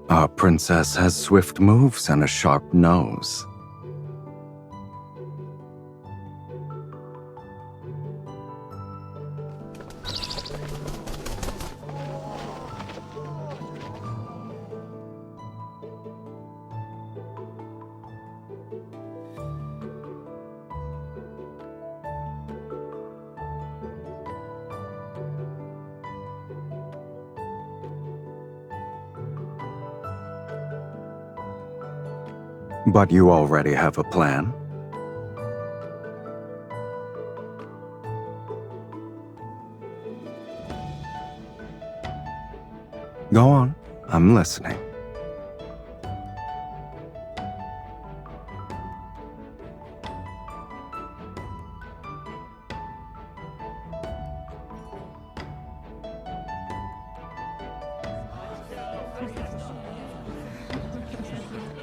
Our princess has swift moves and a sharp nose. But you already have a plan? Go on, I'm listening.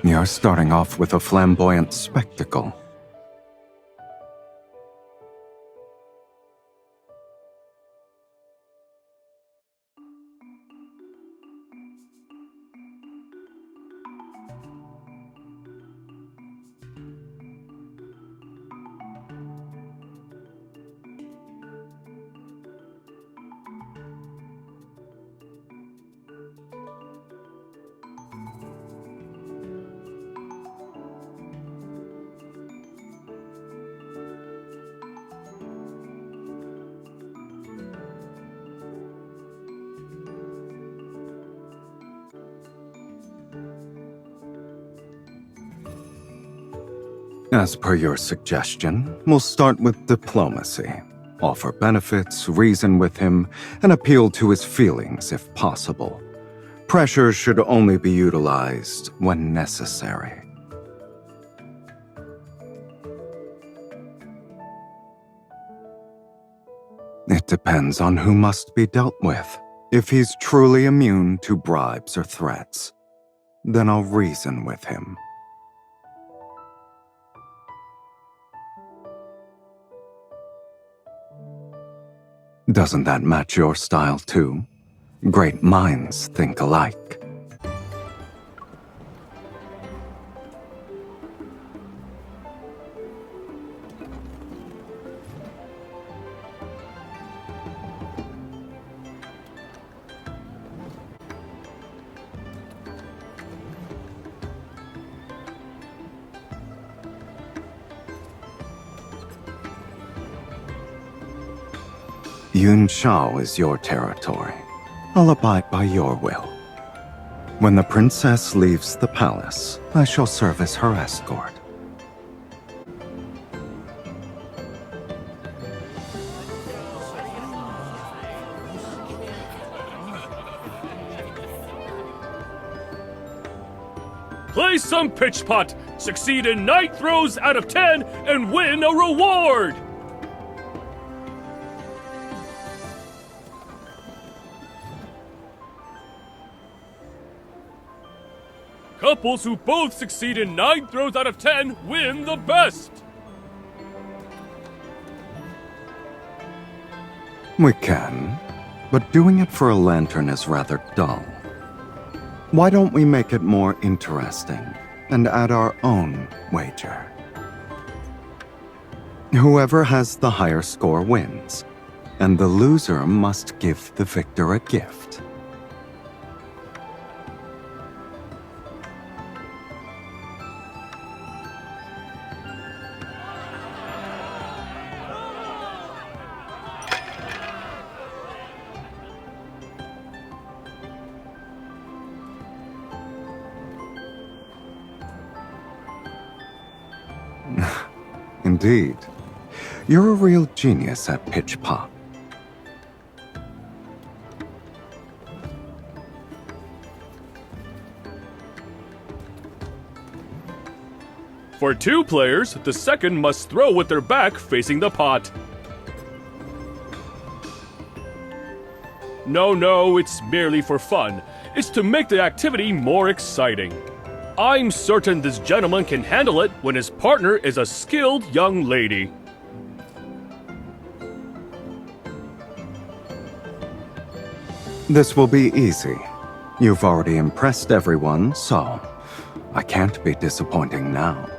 You're starting off with a flamboyant spectacle. As per your suggestion, we'll start with diplomacy. Offer benefits, reason with him, and appeal to his feelings if possible. Pressure should only be utilized when necessary. It depends on who must be dealt with. If he's truly immune to bribes or threats, then I'll reason with him. Doesn't that match your style too? Great minds think alike. Yunshao is your territory. I'll abide by your will. When the princess leaves the palace, I shall serve as her escort. Play some pitch pot, succeed in 9 throws out of 10, and win a reward! Couples who both succeed in 9 throws out of 10 win the best! We can, but doing it for a lantern is rather dull. Why don't we make it more interesting and add our own wager? Whoever has the higher score wins, and the loser must give the victor a gift. Indeed. You're a real genius at pitch pop. For 2 players, the second must throw with their back facing the pot. No, it's merely for fun. It's to make the activity more exciting. I'm certain this gentleman can handle it when his partner is a skilled young lady. This will be easy. You've already impressed everyone, so I can't be disappointing now.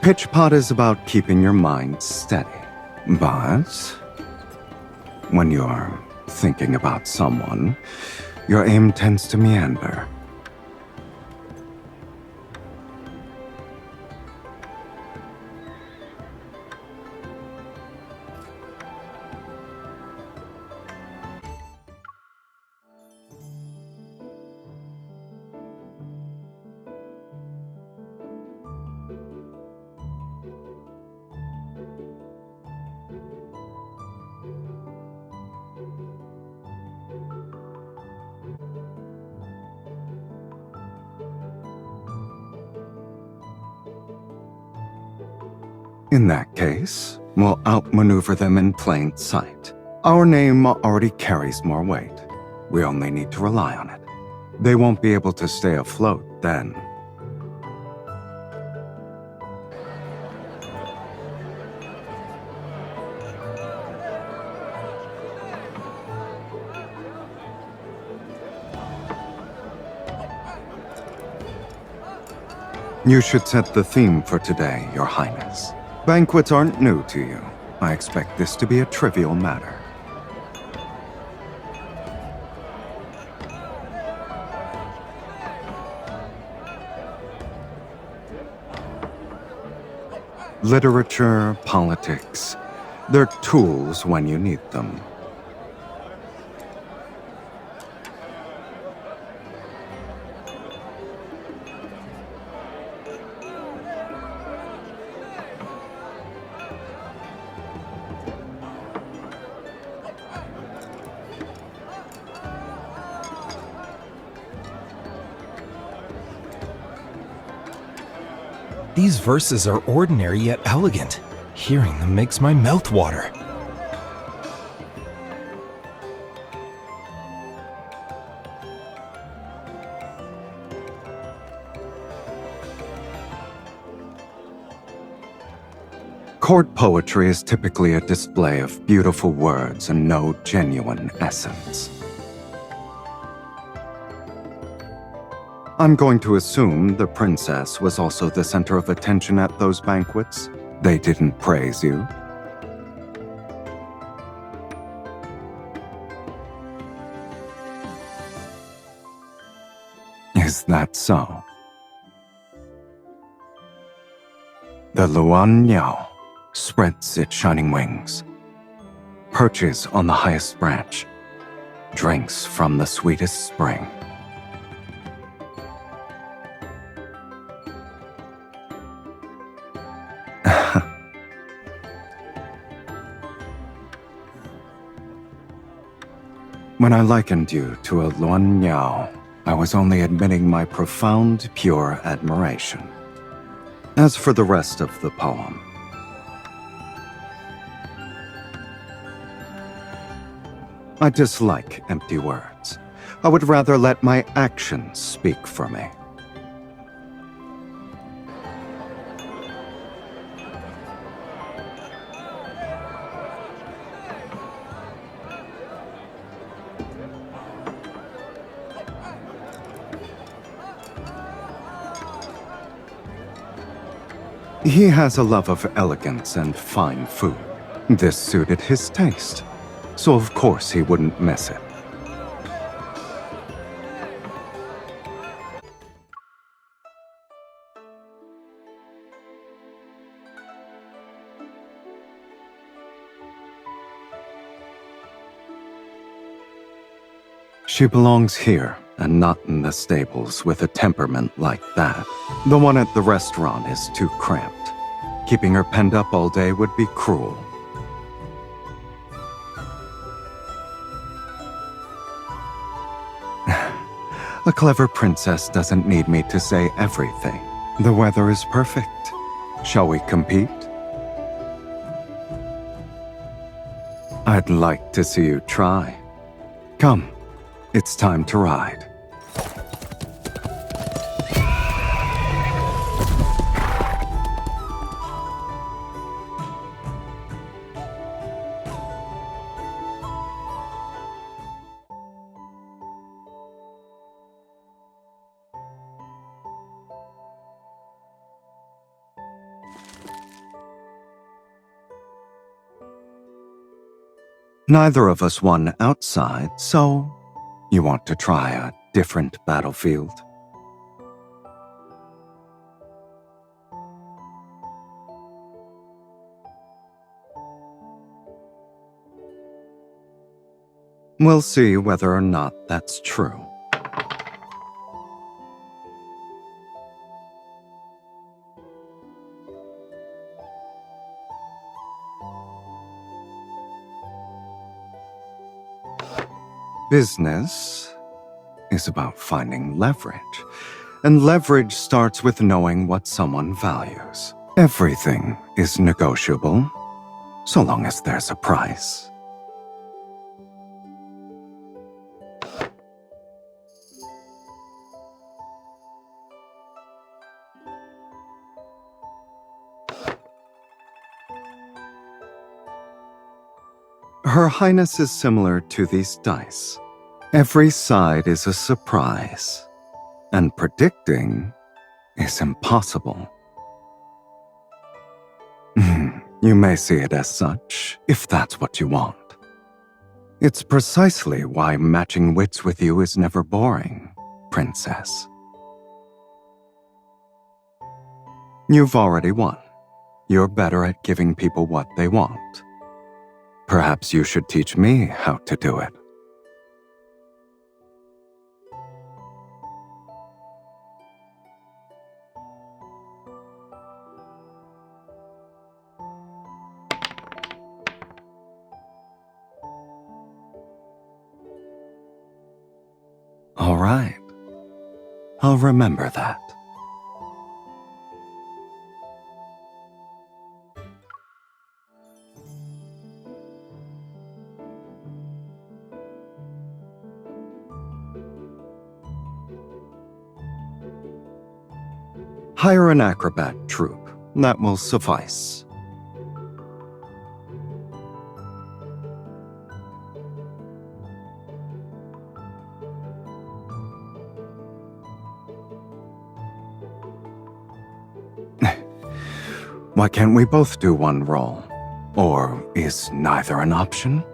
Pitchpot is about keeping your mind steady. But when you're thinking about someone, your aim tends to meander. In that case, we'll outmaneuver them in plain sight. Our name already carries more weight. We only need to rely on it. They won't be able to stay afloat then. You should set the theme for today, Your Highness. Banquets aren't new to you. I expect this to be a trivial matter. Literature, politics, they're tools when you need them. These verses are ordinary yet elegant. Hearing them makes my mouth water. Court poetry is typically a display of beautiful words and no genuine essence. I'm going to assume the princess was also the center of attention at those banquets. They didn't praise you. Is that so? The Luan Yao spreads its shining wings, perches on the highest branch, drinks from the sweetest spring. When I likened you to a Luan Yao, I was only admitting my profound, pure admiration. As for the rest of the poem, I dislike empty words. I would rather let my actions speak for me. He has a love of elegance and fine food. This suited his taste, so of course he wouldn't miss it. She belongs here and not in the stables with a temperament like that. The one at the restaurant is too cramped. Keeping her penned up all day would be cruel. A clever princess doesn't need me to say everything. The weather is perfect. Shall we compete? I'd like to see you try. Come, it's time to ride. Neither of us won outside, so you want to try a different battlefield? We'll see whether or not that's true. Business is about finding leverage, and leverage starts with knowing what someone values. Everything is negotiable, so long as there's a price. Her Highness is similar to these dice. Every side is a surprise, and predicting is impossible. You may see it as such, if that's what you want. It's precisely why matching wits with you is never boring, Princess. You've already won. You're better at giving people what they want. Perhaps you should teach me how to do it. All right. I'll remember that. Hire an acrobat troupe. That will suffice. Why can't we both do one role? Or is neither an option?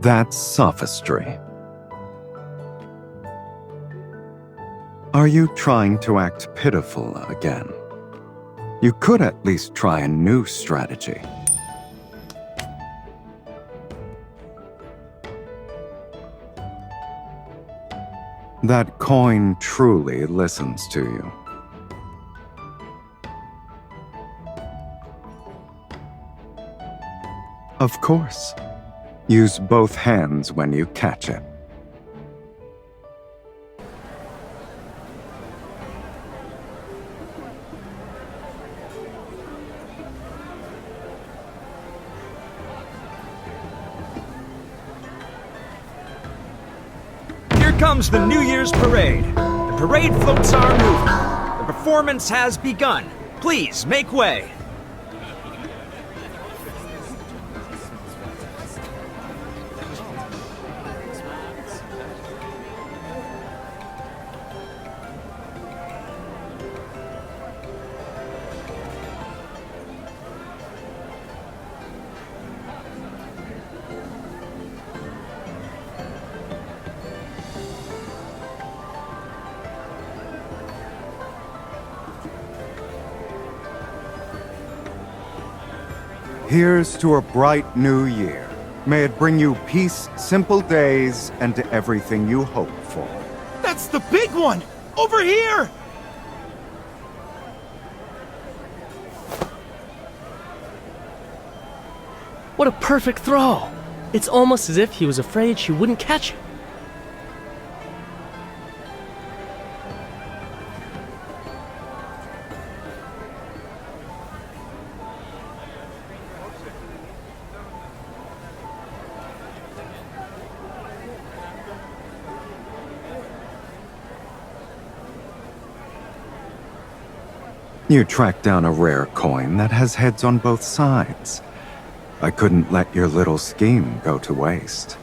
That's sophistry. Are you trying to act pitiful again? You could at least try a new strategy. That coin truly listens to you. Of course. Use both hands when you catch it. Comes the New Year's parade. The parade floats are moving. The performance has begun. Please make way. Here's to a bright new year. May it bring you peace, simple days, and everything you hope for. That's the big one! Over here! What a perfect throw! It's almost as if he was afraid she wouldn't catch it. You tracked down a rare coin that has heads on both sides. I couldn't let your little scheme go to waste.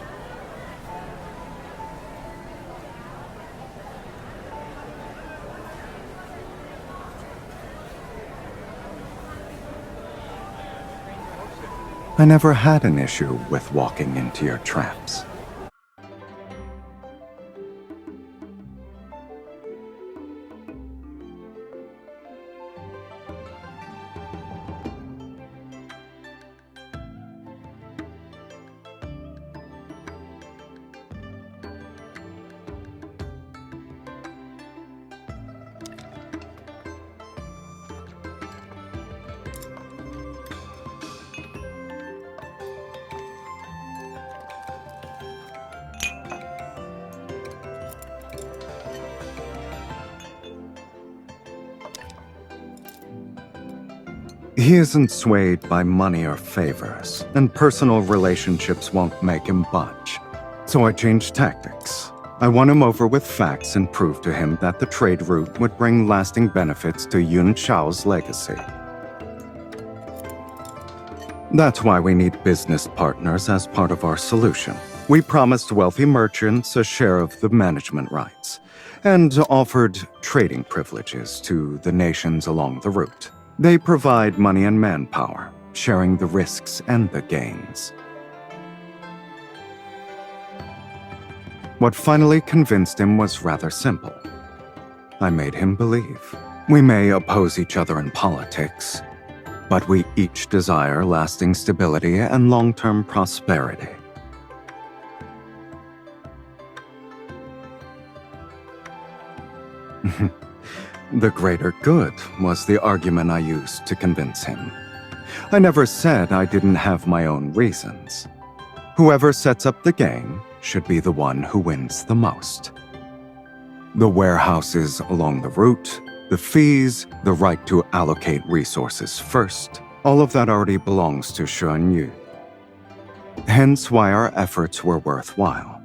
I never had an issue with walking into your traps. He isn't swayed by money or favors, and personal relationships won't make him budge. So I changed tactics. I won him over with facts and proved to him that the trade route would bring lasting benefits to Yunshao's legacy. That's why we need business partners as part of our solution. We promised wealthy merchants a share of the management rights, and offered trading privileges to the nations along the route. They provide money and manpower, sharing the risks and the gains. What finally convinced him was rather simple. I made him believe. We may oppose each other in politics, but we each desire lasting stability and long-term prosperity. The greater good was the argument I used to convince him. I never said I didn't have my own reasons. Whoever sets up the game should be the one who wins the most. The warehouses along the route, the fees, the right to allocate resources first, all of that already belongs to Shen Yu. Hence why our efforts were worthwhile.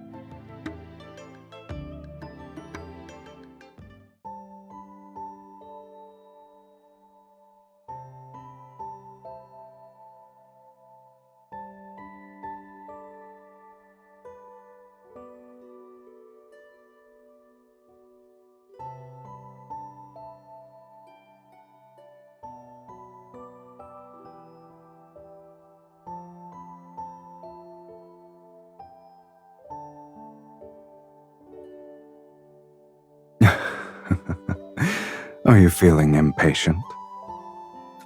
Are you feeling impatient?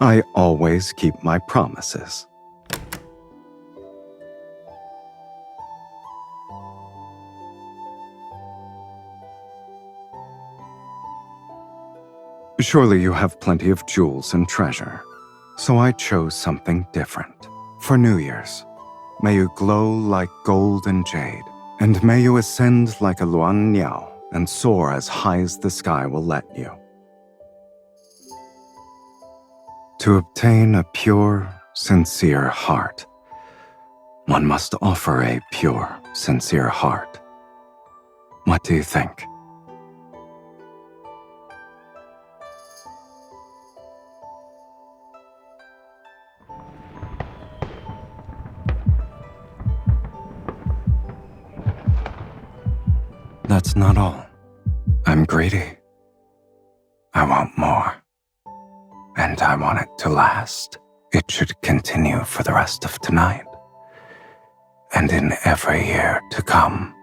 I always keep my promises. Surely you have plenty of jewels and treasure, so I chose something different. For New Year's, may you glow like gold and jade, and may you ascend like a Luan Niao and soar as high as the sky will let you. To obtain a pure, sincere heart, one must offer a pure, sincere heart. What do you think? That's not all. I'm greedy. I want more. And I want it to last. It should continue for the rest of tonight. And in every year to come.